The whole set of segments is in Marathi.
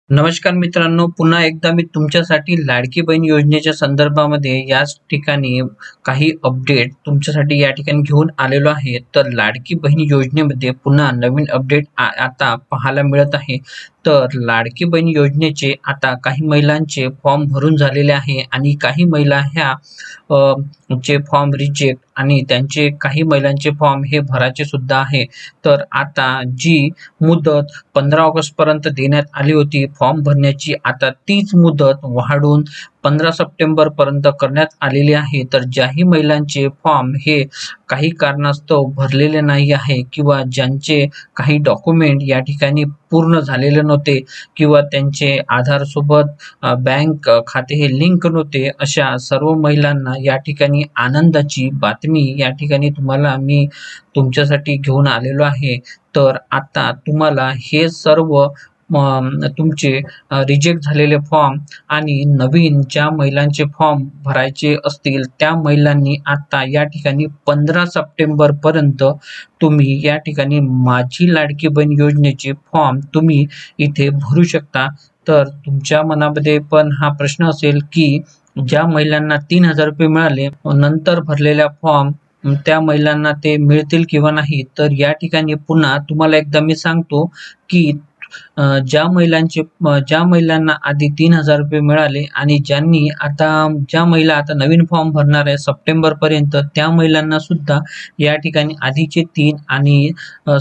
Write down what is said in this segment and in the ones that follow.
नमस्कार मित्रांनो, पुन्हा एकदा मी तुमच्यासाठी लाडकी बहीण योजनेच्या संदर्भामध्ये याच ठिकाणी काही अपडेट तुमच्यासाठी या ठिकाणी घेऊन आलेलो आहे. तर लाडकी बहीण योजनेमध्ये पुन्हा नवीन अपडेट आता पाहायला मिळत आहे. तर लाडकी बहीण योजनेचे आता काही महिलांचे फॉर्म भरून झालेले आहे आणि काही महिला ह्या चे फॉर्म रिजेक्ट आणि त्यांचे काही महिलांचे फॉर्म हे भरायचे सुद्धा आहे. तर आता जी मुदत 15 ऑगस्ट पर्यंत देण्यात आली होती फॉर्म भरण्याची, आता तीच मुदत वाढवून 15 सप्टेंबर पर्यंत करण्यात आलेली आहे. तर ज्याही महिलांचे फॉर्म हे काही कारणास्तव भरलेले नाही आहे किंवा ज्यांचे काही डॉक्युमेंट या ठिकाणी पूर्ण झालेले नव्हते किंवा त्यांचे आधार सोबत बँक खाते हे लिंक नव्हते, अशा सर्व महिलांना या ठिकाणी आनंदाची बातमी या ठिकाणी तुम्हाला मी तुमच्यासाठी घेऊन आलेलो आहे. तर आता तुम्हाला हे सर्व तुमचे रिजेक्ट झालेले फॉर्म आणि नवीन ज्या महिलांचे फॉर्म भरायचे असतील त्या महिलांनी आता या ठिकाणी 15 सप्टेंबर पर्यंत तुम्ही या ठिकाणी माझी लाडकी बहीण योजनेचे फॉर्म तुम्ही इथे भरू शकता. तर तुमच्या मनामध्ये पण हा प्रश्न असेल की ज्या महिलांना 3,000 रुपये मिळाले नंतर भरलेल्या फॉर्म त्या महिलांना ते मिळतील किंवा नाही. तर या ठिकाणी पुन्हा तुम्हाला एकदा मी सांगतो की ज्या महिलांना आधी 3,000 रुपये मिळाले आणि ज्या महिला आता नवीन फॉर्म भरणार आहे सप्टेंबर पर्यंत, त्या महिलांना सुद्धा या ठिकाणी आधीचे 3 आणि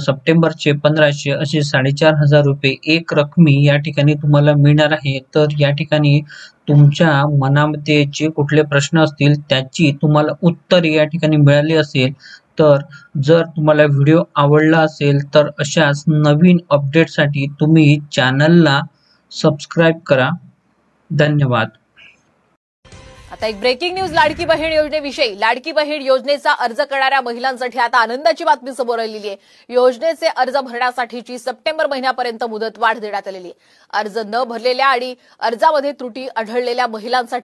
सप्टेंबरचे 1500 असे 4,500 रुपये एक रकमी या ठिकाणी तुम्हाला मिळणार आहे. तर या ठिकाणी तुमच्या मनामध्ये जे कुठले प्रश्न असतील त्याची तुम्हाला उत्तर या ठिकाणी मिळाली असेल. तर जर तुम्हाला व्हिडिओ आवडला असेल तर अशाच नवीन अपडेटसाठी तुम्ही चॅनलला सबस्क्राईब करा. धन्यवाद. आता एक ब्रेकिंग न्यूज लाडकी बहीण योजनेविषयी. लाडकी बहीण योजनेचा अर्ज करणाऱ्या महिलांसाठी आता आनंदाची बातमी समोर आलेली आहे. योजनेचे अर्ज भरण्यासाठीची सप्टेंबर महिन्यापर्यंत मुदत वाढ देण्यात आलेली आहे. अर्ज न भरलेल्या आणि अर्जामध्ये त्रुटी आढळलेल्या महिलांसाठी